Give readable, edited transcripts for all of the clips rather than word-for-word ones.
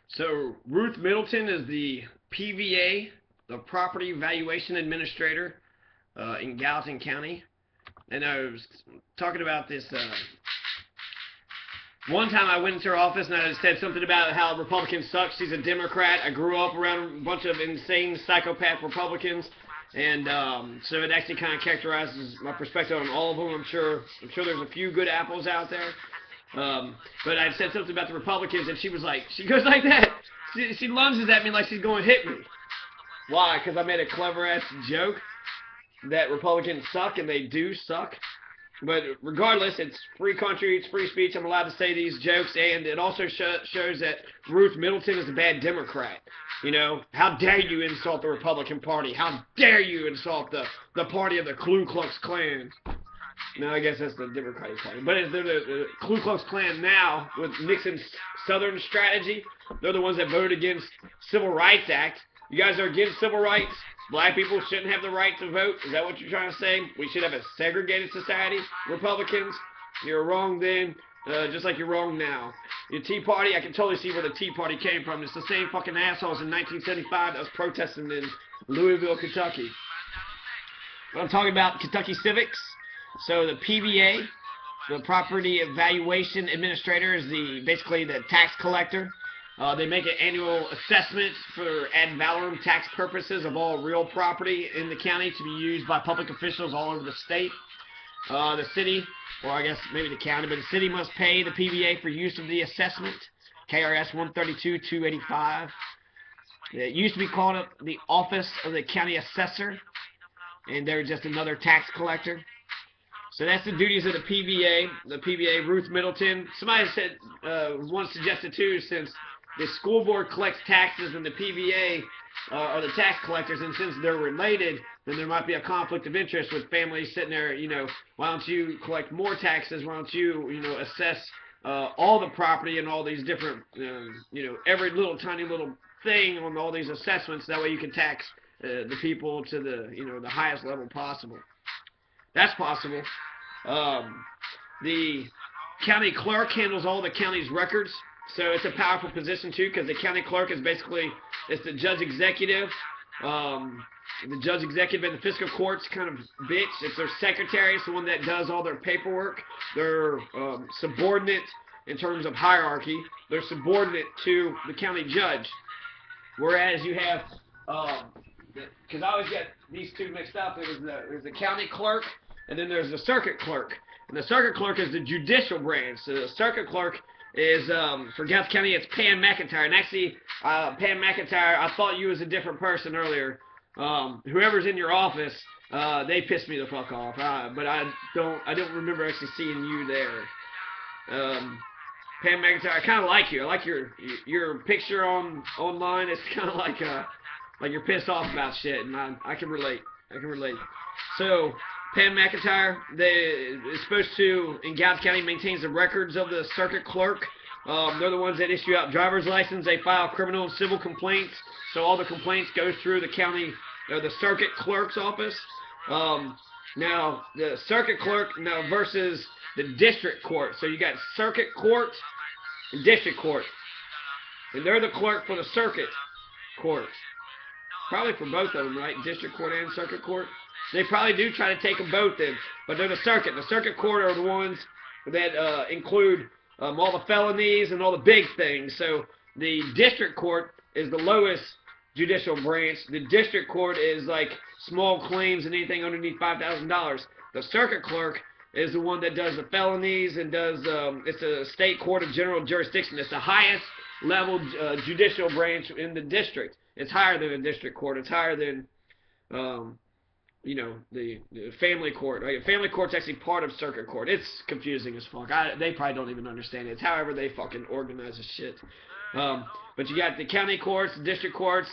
So Ruth Middleton is the PVA, the Property Valuation Administrator in Gallatin County. And I was talking about this. One time I went into her office and I said something about how Republicans suck. She's a Democrat. I grew up around a bunch of insane psychopath Republicans. And so it actually kind of characterizes my perspective on all of them. I'm sure there's a few good apples out there. But I said something about the Republicans, and she was like, she goes like that. She lunges at me like she's going to hit me. Why? Because I made a clever-ass joke that Republicans suck, and they do suck. But regardless, it's free country, it's free speech. I'm allowed to say these jokes, and it also shows that Ruth Middleton is a bad Democrat. You know, how dare you insult the Republican Party? How dare you insult the party of the Ku Klux Klan? No, I guess that's the Democratic Party. But it's the Ku Klux Klan now with Nixon's Southern strategy. They're the ones that voted against Civil Rights Act. You guys are against civil rights? Black people shouldn't have the right to vote? Is that what you're trying to say? We should have a segregated society? Republicans? You're wrong then, just like you're wrong now. Your Tea Party, I can totally see where the Tea Party came from. It's the same fucking assholes in 1975 that was protesting in Louisville, Kentucky. But I'm talking about Kentucky Civics. So the PVA, the Property Valuation Administrator, is basically the tax collector. They make an annual assessment for ad valorem tax purposes of all real property in the county to be used by public officials all over the state. The city, or I guess maybe the county, but the city must pay the PVA for use of the assessment, KRS 132-285. It used to be called the Office of the County Assessor, and they're just another tax collector. So that's the duties of the PVA, Ruth Middleton. Somebody said, once suggested too, since the school board collects taxes and the PVA are the tax collectors, and since they're related, then there might be a conflict of interest with families sitting there, you know, why don't you collect more taxes? Why don't you, you know, assess all the property and all these different, you know, every little tiny little thing on all these assessments. That way you can tax the people to the, you know, the highest level possible. That's possible. The county clerk handles all the county's records, so it's a powerful position too, because the county clerk is basically, it's the judge executive. The judge executive in the fiscal court's kind of bitch. It's their secretary. It's the one that does all their paperwork. They're subordinate in terms of hierarchy. They're subordinate to the county judge. Whereas you have, because I always get these two mixed up. There's the county clerk, and then there's the circuit clerk. And the circuit clerk is the judicial branch. So the circuit clerk is, for Gallatin County, it's Pam McIntyre. And actually, Pam McIntyre, I thought you was a different person earlier. Whoever's in your office, they pissed me the fuck off. But I don't remember actually seeing you there. Pam McIntyre, I kind of like you. I like your picture online. It's kind of like you're pissed off about shit, and I can relate. So Pam McIntyre, is supposed to, in Gallatin County, maintains the records of the circuit clerk. They're the ones that issue out driver's license. They file criminal and civil complaints. So all the complaints go through the county, the circuit clerk's office. Now, the circuit clerk versus the district court. So you got circuit court and district court. And they're the clerk for the circuit court. Probably for both of them, right? District court and circuit court. They probably do try to take them both in, but they're the circuit. The circuit court are the ones that include all the felonies and all the big things. So the district court is the lowest judicial branch. The district court is like small claims and anything underneath $5,000. The circuit clerk is the one that does the felonies and does, it's a state court of general jurisdiction. It's the highest level judicial branch in the district. It's higher than a district court. It's higher than, you know, the family court. Right? Family court's actually part of circuit court. It's confusing as fuck. They probably don't even understand it. It's however they fucking organize the shit. But you got the county courts, the district courts,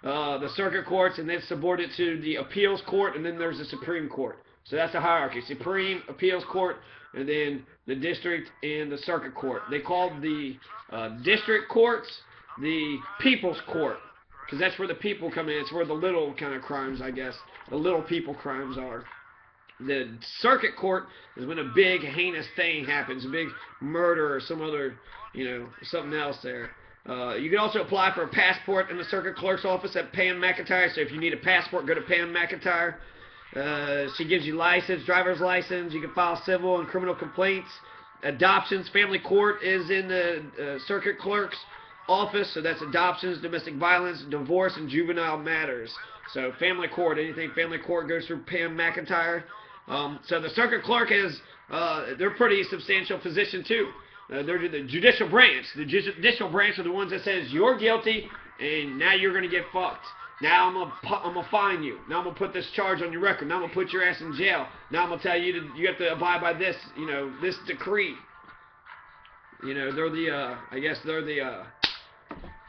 the circuit courts, and then subordinate to the appeals court, and then there's the Supreme Court. So that's the hierarchy. Supreme, appeals court, and then the district and the circuit court. They call the district courts the people's court, because that's where the people come in. It's where the little kind of crimes, I guess, the little people crimes are. The circuit court is when a big heinous thing happens, a big murder or some other, you know, something else there. You can also apply for a passport in the circuit clerk's office at Pam McIntyre. So if you need a passport, go to Pam McIntyre. She gives you license, driver's license. You can file civil and criminal complaints. Adoptions, family court is in the circuit clerk's office. So that's adoptions, domestic violence, divorce, and juvenile matters. So family court, anything family court goes through Pam McIntyre. So the circuit clerk is, they're pretty substantial position too. They're the judicial branch. The judicial branch are the ones that says you're guilty and now you're going to get fucked. Now I'm gonna fine you. Now I'm gonna put this charge on your record. Now I'm gonna put your ass in jail. Now I'm gonna tell you you have to abide by this, this decree. They're the, I guess they're the,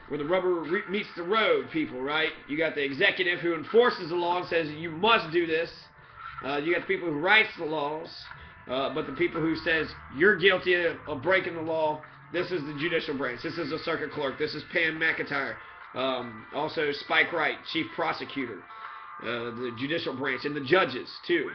where the rubber meets the road people, right? You got the executive who enforces the law and says you must do this. You got the people who writes the laws, but the people who says you're guilty of breaking the law, this is the judicial branch. This is the circuit clerk. This is Pam McIntyre. Also Spike Wright, chief prosecutor, the judicial branch, and the judges too.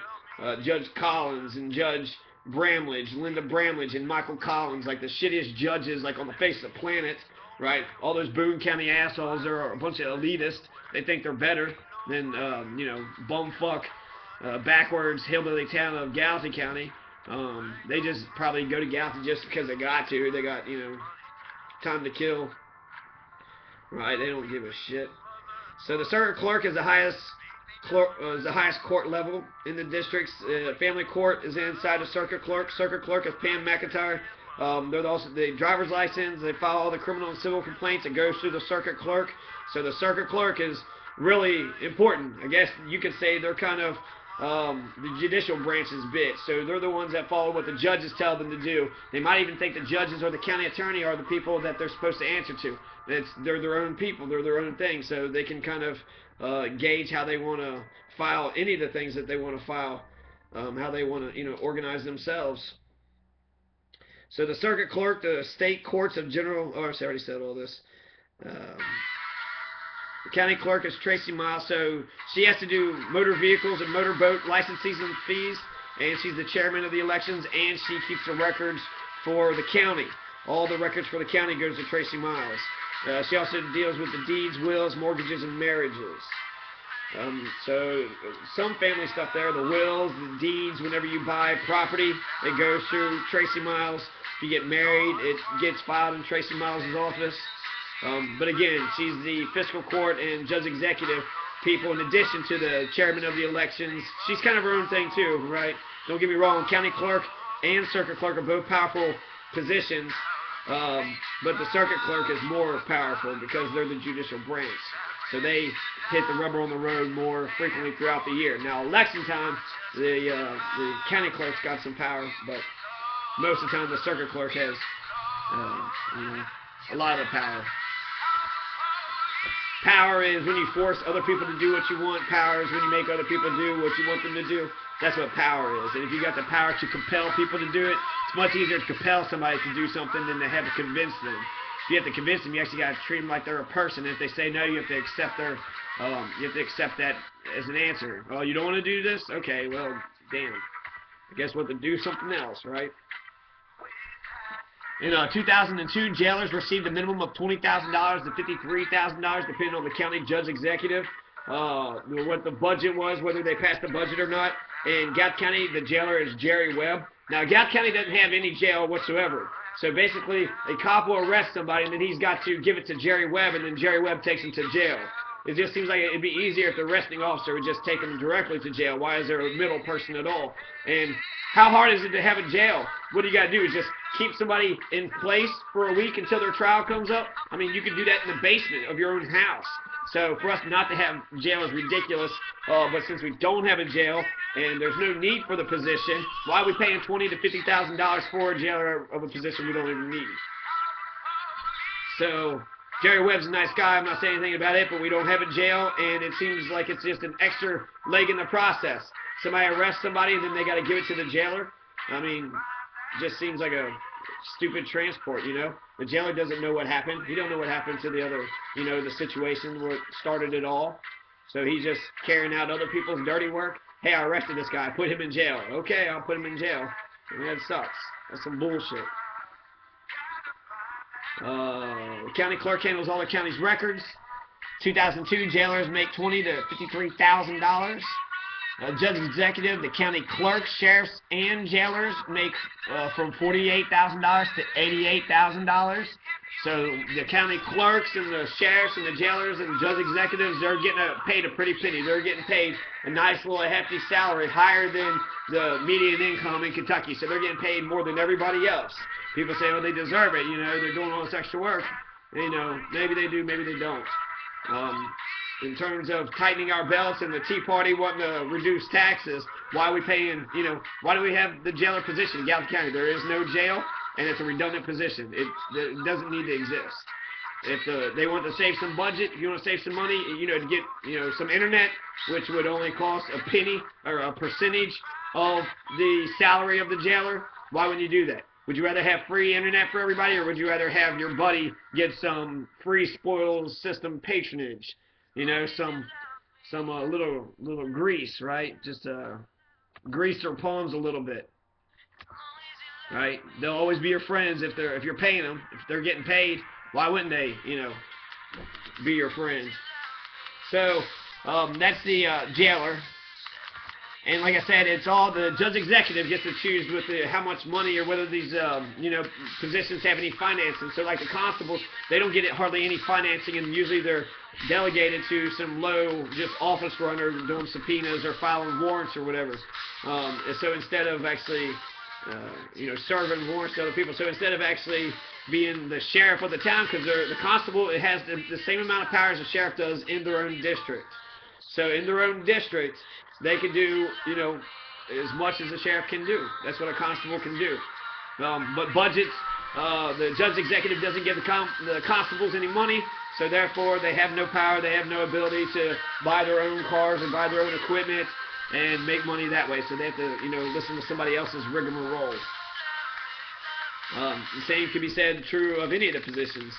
Judge Collins and Judge Bramlage, Linda Bramlage and Michael Collins, like the shittiest judges like on the face of the planet, right? All those Boone County assholes are a bunch of elitists. They think they're better than bumfuck backwards hillbilly town of Gallatin County. They just probably go to Gallatin just because they got to. They got time to kill. Right, they don't give a shit. So the circuit clerk is the highest court level in the districts. Family court is inside the circuit clerk. Circuit clerk is Pam McIntyre. They're also the driver's license. They file all the criminal and civil complaints. It goes through the circuit clerk. So the circuit clerk is really important. I guess you could say they're kind of the judicial branch's bitch. So they're the ones that follow what the judges tell them to do. They might even think the judges or the county attorney are the people that they're supposed to answer to. They're their own people. They're their own thing. So they can kind of gauge how they want to file any of the things that they want to file, how they want to organize themselves. So the circuit clerk, the state courts of general. Oh, I already said all this. The county clerk is Tracy Miles, so she has to do motor vehicles and motorboat licenses and fees, and she's the chairman of the elections, and she keeps the records for the county. All the records for the county goes to Tracy Miles. She also deals with the deeds, wills, mortgages, and marriages. So some family stuff there, the wills, the deeds, whenever you buy property, it goes through Tracy Miles. If you get married, it gets filed in Tracy Miles' office. But again, she's the fiscal court and judge executive people in addition to the chairman of the elections. She's kind of her own thing too, right? Don't get me wrong, county clerk and circuit clerk are both powerful positions, but the circuit clerk is more powerful because they're the judicial branch. So they hit the rubber on the road more frequently throughout the year. Now, election time, the county clerk's got some power, but most of the time the circuit clerk has a lot of power. Power is when you force other people to do what you want. Power is when you make other people do what you want them to do. That's what power is. And if you got the power to compel people to do it, it's much easier to compel somebody to do something than to have to convince them. If you have to convince them, you actually got to treat them like they're a person. And if they say no, you have to accept that as an answer. Oh, you don't want to do this? Okay, well, damn. I guess we'll have to do something else, right? In 2002, jailers received a minimum of $20,000 to $53,000, depending on the county judge executive, what the budget was, whether they passed the budget or not. In Gallatin County, the jailer is Jerry Webb. Now, Gallatin County doesn't have any jail whatsoever. So basically, a cop will arrest somebody, and then he's got to give it to Jerry Webb, and then Jerry Webb takes him to jail. It just seems like it'd be easier if the arresting officer would just take them directly to jail. Why is there a middle person at all? And how hard is it to have a jail? What do you got to do? Is just keep somebody in place for a week until their trial comes up? I mean, you could do that in the basement of your own house. So for us not to have jail is ridiculous. But since we don't have a jail and there's no need for the position, why are we paying $20,000 to $50,000 for a jailer of a position we don't even need? So Jerry Webb's a nice guy. I'm not saying anything about it, but we don't have a jail, and it seems like it's just an extra leg in the process. Somebody arrests somebody, and then they got to give it to the jailer. I mean, it just seems like a stupid transport, The jailer doesn't know what happened. He don't know what happened to the other, the situation where it started it all. So he's just carrying out other people's dirty work. Hey, I arrested this guy. Put him in jail. Okay, I'll put him in jail. I mean, that sucks. That's some bullshit. The county clerk handles all the county's records. 2002, jailers make $20,000 to $53,000. Judge executive, the county clerk, sheriffs, and jailers make from $48,000 to $88,000. So the county clerks and the sheriffs and the jailers and the judge executives, they're getting paid a pretty penny. They're getting paid a nice little hefty salary, higher than the median income in Kentucky. So they're getting paid more than everybody else. People say, oh, they deserve it. You know, they're doing all this extra work. You know, maybe they do, maybe they don't. In terms of tightening our belts and the Tea Party wanting to reduce taxes, why are we paying, you know, why do we have the jailer position in Gallatin County? There is no jail, and it's a redundant position. It doesn't need to exist. If they want to save some budget, if you want to save some money, you know, to get, you know, some internet, which would only cost a penny or a percentage of the salary of the jailer, why wouldn't you do that? Would you rather have free internet for everybody, or would you rather have your buddy get some free spoils system patronage? You know, some little grease, right? Just grease their palms a little bit, right? They'll always be your friends if you're paying them. If they're getting paid, why wouldn't they, you know, be your friends? So that's the jailer. And like I said, it's all the judge executive gets to choose with how much money or whether these, you know, positions have any financing. So like the constables, they don't get hardly any financing, and usually they're delegated to some low just office runner doing subpoenas or filing warrants or whatever. So instead of actually, you know, serving warrants to other people, so instead of actually being the sheriff of the town, because the constable, it has the same amount of power as the sheriff does in their own district. So in their own district, they can do, you know, as much as the sheriff can do. That's what a constable can do. But budgets, the judge executive doesn't give the constables any money, so therefore they have no power, they have no ability to buy their own cars and buy their own equipment and make money that way. So they have to, you know, listen to somebody else's rigmarole. The same can be said true of any of the positions.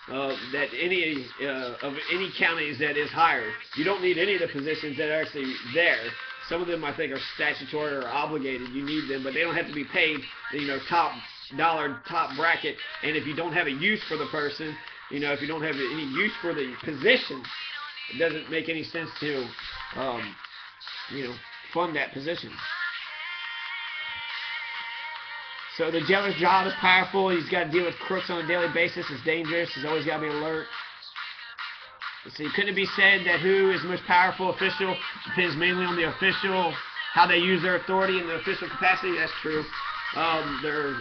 That any of any counties that is hired. You don't need any of the positions that are actually there. Some of them I think are statutory or obligated. You need them, but they don't have to be paid, you know, top dollar, top bracket. And if you don't have a use for the person, you know, if you don't have any use for the position, it doesn't make any sense to, you know, fund that position. So the jailer's job is powerful. He's got to deal with crooks on a daily basis. It's dangerous. He's always got to be alert. So couldn't it be said that who is the most powerful official depends mainly on the official, how they use their authority in the official capacity? That's true. Their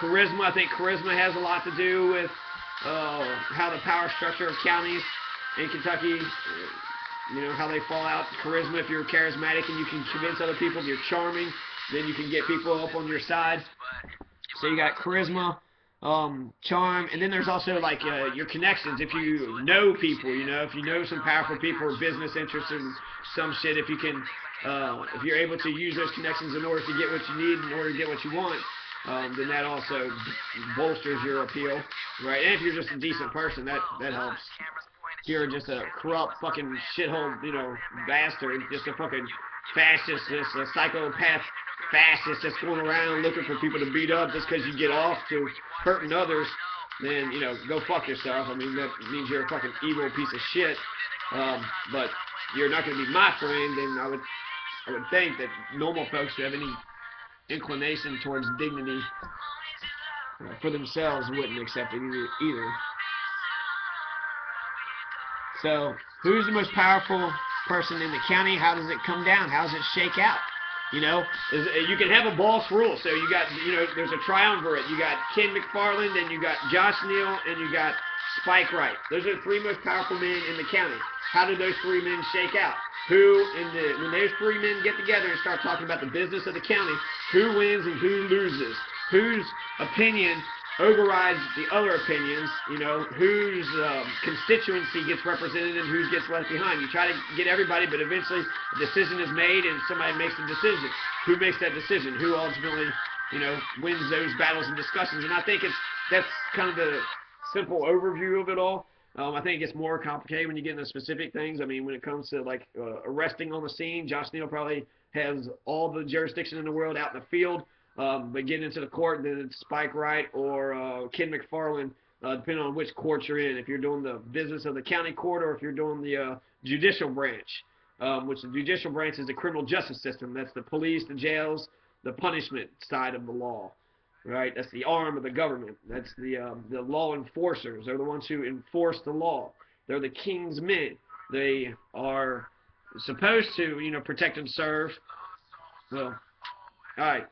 charisma, I think charisma has a lot to do with how the power structure of counties in Kentucky, you know, how they fall out. Charisma, if you're charismatic and you can convince other people, if you're charming, then you can get people up on your side. So you got charisma, charm, and then there's also like your connections. If you know people, you know, if you know some powerful people or business interests in some shit, if you can, if you're able to use those connections in order to get what you need, in order to get what you want, then that also bolsters your appeal, right? And if you're just a decent person, that helps. If you're just a corrupt fucking shithole, you know, bastard, just a fucking fascist, just a psychopath fascist that's going around looking for people to beat up just because you get off to hurting others, then, you know, go fuck yourself. I mean, that means you're a fucking evil piece of shit. But you're not going to be my friend, and I would think that normal folks who have any inclination towards dignity for themselves wouldn't accept it either. So, who's the most powerful person in the county? How does it come down? How does it shake out? You know, you can have a boss rule. So you got, you know, there's a triumvirate. You got Ken McFarland, and you got Josh Neal, and you got Spike Wright. Those are the three most powerful men in the county. How do those three men shake out? When those three men get together and start talking about the business of the county, who wins and who loses? Whose opinion overrides the other opinions? You know, whose constituency gets represented and who gets left behind? You try to get everybody, but eventually a decision is made and somebody makes a decision. Who makes that decision? Who ultimately, you know, wins those battles and discussions? And I think that's kind of the simple overview of it all. I think it gets more complicated when you get into specific things. I mean, when it comes to like arresting on the scene, Josh Neal probably has all the jurisdiction in the world out in the field. But getting into the court, then it's Spike Wright or Ken McFarland depending on which court you're in. If you're doing the business of the county court or if you're doing the judicial branch, which the judicial branch is the criminal justice system. That's the police, the jails, the punishment side of the law. Right? That's the arm of the government. That's the law enforcers. They're the ones who enforce the law. They're the king's men. They are supposed to, protect and serve. Well, all right.